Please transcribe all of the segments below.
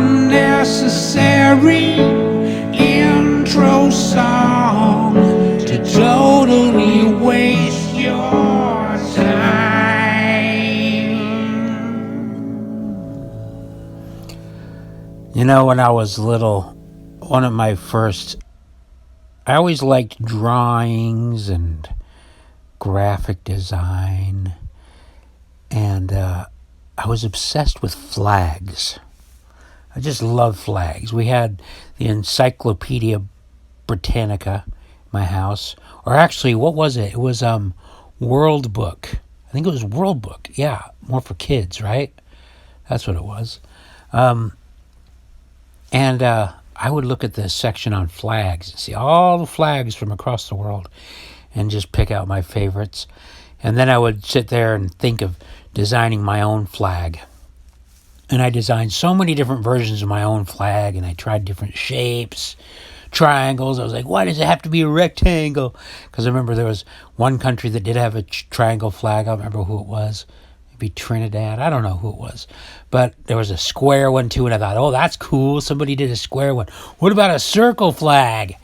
unnecessary intro song to totally waste your time. You know, when I was little, one of my first, I always liked drawings and graphic design, and I was obsessed with flags. I just love flags. We had the Encyclopedia Britannica in my house, or actually, what was it? It was World Book. I think it was World Book. Yeah, more for kids, right? That's what it was. And I would look at the section on flags and see all the flags from across the world and just pick out my favorites. And then I would sit there and think of designing my own flag. And I designed so many different versions of my own flag, and I tried different shapes, triangles. I was like, why does it have to be a rectangle? Because I remember there was one country that did have a triangle flag. I don't remember who it was. Maybe Trinidad. I don't know who it was. But there was a square one too, and I thought, oh, that's cool. Somebody did a square one. What about a circle flag?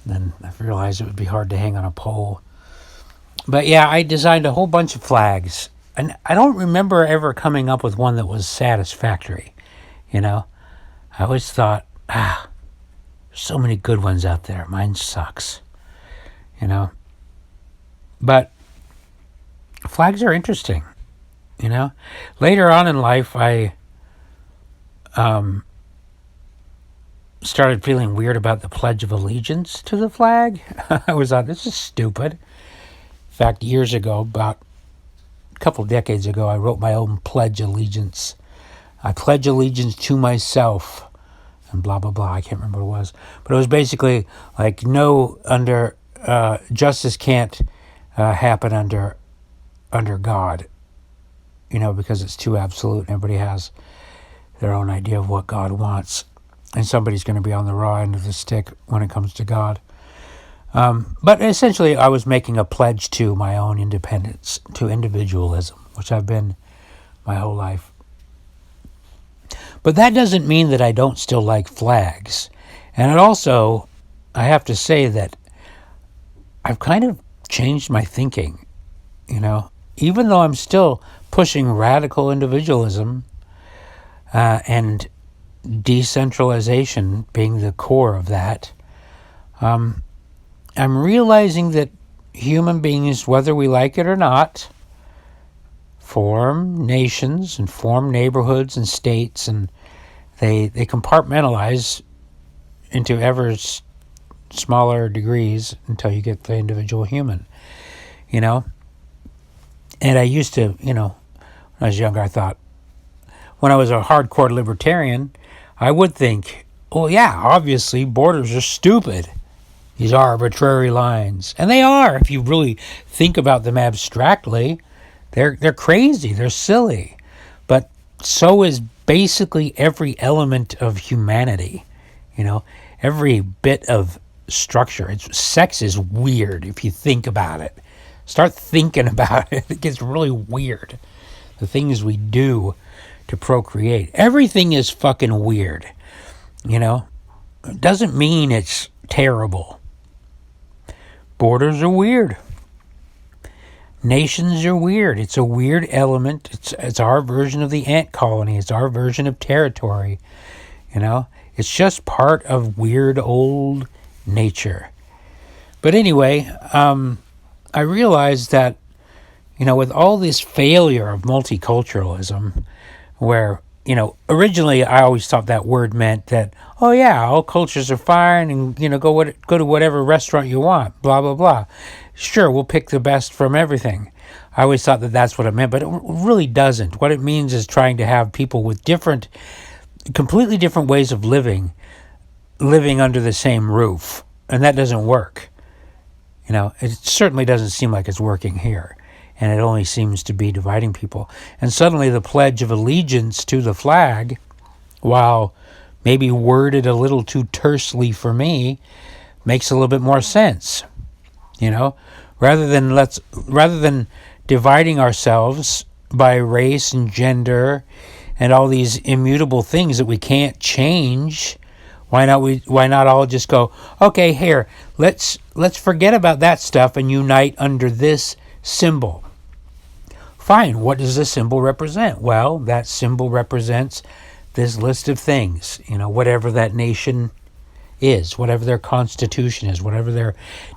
And then I realized it would be hard to hang on a pole. But yeah, I designed a whole bunch of flags. And I don't remember ever coming up with one that was satisfactory. You know? I always thought, there's so many good ones out there. Mine sucks. You know? But flags are interesting. You know? Later on in life, I started feeling weird about the Pledge of Allegiance to the flag. I was like, this is stupid. In fact, years ago, about a couple decades ago, I wrote my own Pledge Allegiance. I pledge allegiance to myself, and blah, blah, blah. I can't remember what it was. But it was basically like, justice can't happen under God, you know, because it's too absolute. Everybody has their own idea of what God wants. And somebody's going to be on the raw end of the stick when it comes to God. But essentially, I was making a pledge to my own independence, to individualism, which I've been my whole life. But that doesn't mean that I don't still like flags. And it also, I have to say that I've kind of changed my thinking, you know. Even though I'm still pushing radical individualism and decentralization being the core of that, I'm realizing that human beings, whether we like it or not, form nations and form neighborhoods and states, and they compartmentalize into ever smaller degrees until you get the individual human, you know. And I used to, you know, when I was younger, I thought, when I was a hardcore libertarian, I would think, oh yeah, obviously borders are stupid. These arbitrary lines. And they are, if you really think about them abstractly. They're crazy, they're silly. But so is basically every element of humanity. You know, every bit of structure. Sex is weird if you think about it. Start thinking about it. It gets really weird. The things we do to procreate. Everything is fucking weird. You know? It doesn't mean it's terrible. Borders are weird. Nations are weird. It's a weird element. It's our version of the ant colony. It's our version of territory. You know? It's just part of weird old nature. But anyway, I realized that, you know, with all this failure of multiculturalism, where, you know, originally I always thought that word meant that, oh yeah, all cultures are fine, and, you know, go to whatever restaurant you want, blah, blah, blah. Sure, we'll pick the best from everything. I always thought that that's what it meant, but it really doesn't. What it means is trying to have people with completely different ways of living under the same roof, and that doesn't work. You know, it certainly doesn't seem like it's working here, and it only seems to be dividing people. And suddenly the Pledge of Allegiance to the flag, while maybe worded a little too tersely for me, makes a little bit more sense. You know, rather than dividing ourselves by race and gender and all these immutable things that we can't change, why not all just go, okay, here, let's forget about that stuff and unite under this symbol. Fine, what does this symbol represent? Well, that symbol represents this list of things, whatever that nation is, whatever their constitution is, whatever their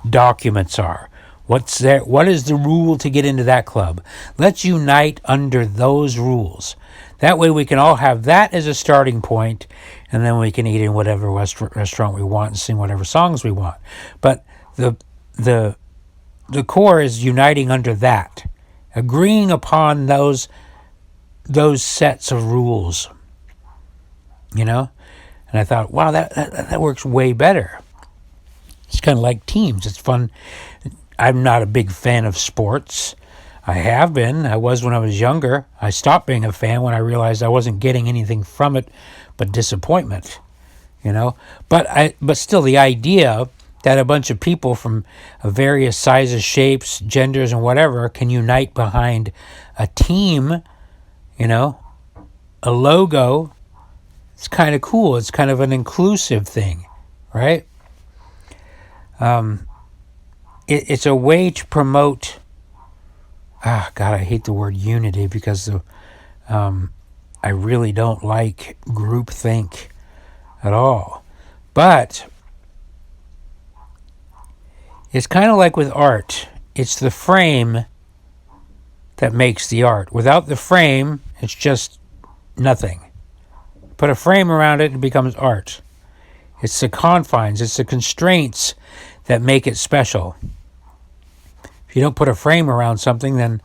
documents are. What is the rule to get into that club? Let's unite under those rules. That way we can all have that as a starting point, and then we can eat in whatever restaurant we want and sing whatever songs we want. But the core is uniting under that, agreeing upon those sets of rules. And I thought, wow, that works way better. It's kind of like teams. It's fun. I'm not a big fan of sports. I have been. I was when I was younger. I stopped being a fan when I realized I wasn't getting anything from it but disappointment. But still, the idea that a bunch of people from various sizes, shapes, genders, and whatever can unite behind a team, a logo, it's kind of cool. It's kind of an inclusive thing, right? It's a way to promote. God, I hate the word unity because I really don't like groupthink at all. But it's kind of like with art. It's the frame that makes the art. Without the frame, it's just nothing. Put a frame around it, it becomes art. It's the confines, it's the constraints that make it special. If you don't put a frame around something, then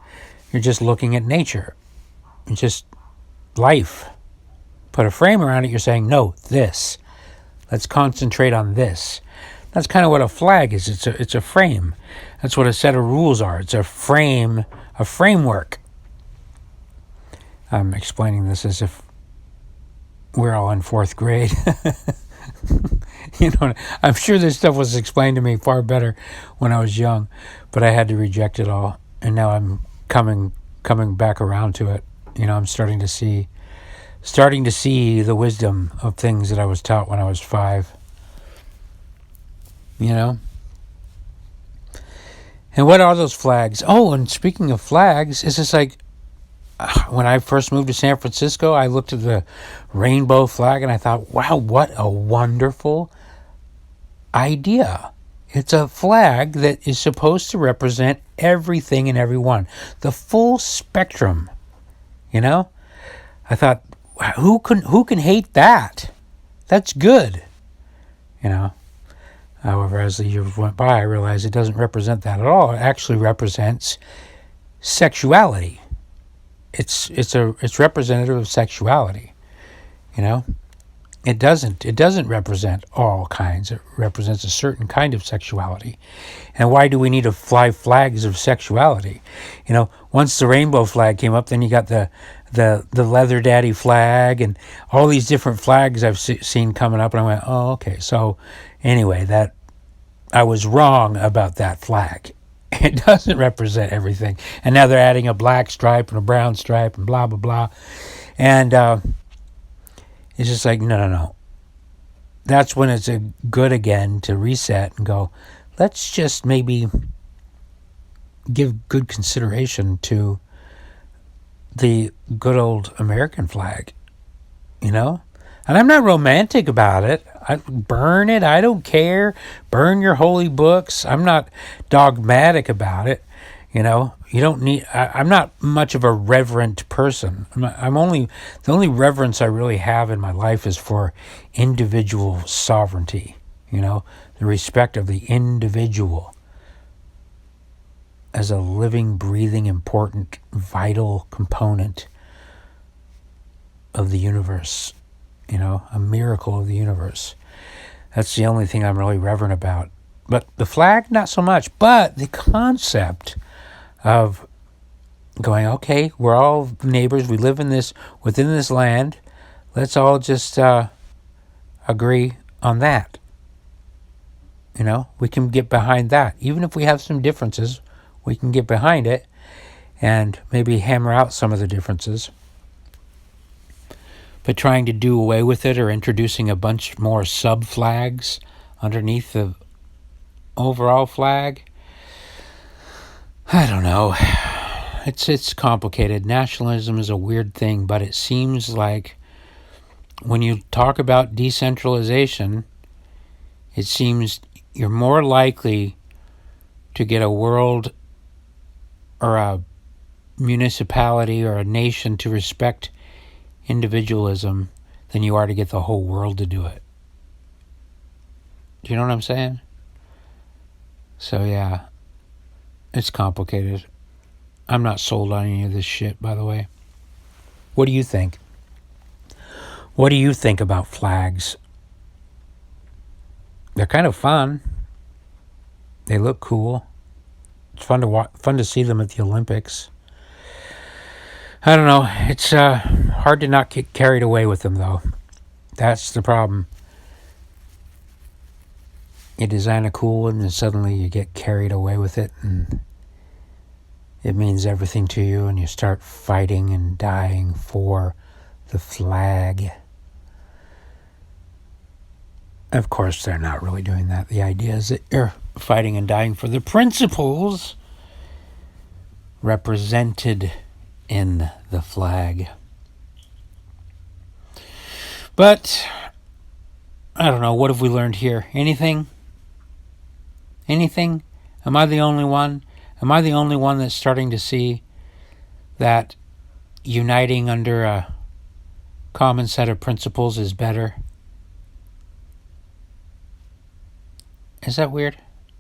you're just looking at nature. It's just life. Put a frame around it, you're saying, no, this. Let's concentrate on this. That's kind of what a flag is. It's a frame. That's what a set of rules are. It's a frame, a framework. I'm explaining this as if we're all in fourth grade. I'm sure this stuff was explained to me far better when I was young, but I had to reject it all, and now I'm coming back around to it. I'm starting to see the wisdom of things that I was taught when I was 5. And what are those flags? Oh, and speaking of flags, it's just like when I first moved to San Francisco, I looked at the rainbow flag and I thought, wow, what a wonderful idea. It's a flag that is supposed to represent everything and everyone, the full spectrum. I thought, who can hate that? That's good. However, as the years went by, I realized it doesn't represent that at all. It actually represents sexuality. It's representative of sexuality. It doesn't represent all kinds. It represents a certain kind of sexuality. And why do we need to fly flags of sexuality? Once the rainbow flag came up, then you got the leather daddy flag and all these different flags I've seen coming up, and I went, oh, okay. So anyway, that I was wrong about that flag. It doesn't represent everything. And now they're adding a black stripe and a brown stripe and blah, blah, blah. And it's just like, no. That's when it's good again to reset and go, let's just maybe give good consideration to the good old American flag, And I'm not romantic about it. I burn it. I don't care. Burn your holy books. I'm not dogmatic about it. You don't need. I'm not much of a reverent person. The only reverence I really have in my life is for individual sovereignty. The respect of the individual as a living, breathing, important, vital component of the universe. A miracle of the universe. That's the only thing I'm really reverent about. But the flag, not so much. But the concept of going, okay, we're all neighbors. We live within this land. Let's all just agree on that. We can get behind that. Even if we have some differences, we can get behind it and maybe hammer out some of the differences. But trying to do away with it or introducing a bunch more sub-flags underneath the overall flag, I don't know. It's complicated. Nationalism is a weird thing, but it seems like when you talk about decentralization, it seems you're more likely to get a world or a municipality or a nation to respect individualism than you are to get the whole world to do it. Do you know what I'm saying? So yeah, it's complicated. I'm not sold on any of this shit, by the way. What do you think? What do you think about flags? They're kind of fun. They look cool. It's fun to see them at the Olympics. I don't know. It's hard to not get carried away with them, though. That's the problem. You design a cool one, and suddenly you get carried away with it, and it means everything to you, and you start fighting and dying for the flag. Of course, they're not really doing that. The idea is that you're fighting and dying for the principles represented in the flag. But I don't know. What have we learned here? Anything? Anything? Am I the only one? Am I the only one that's starting to see that uniting under a common set of principles is better? Is that weird?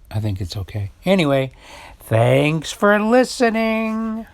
I think it's okay. Anyway, thanks for listening.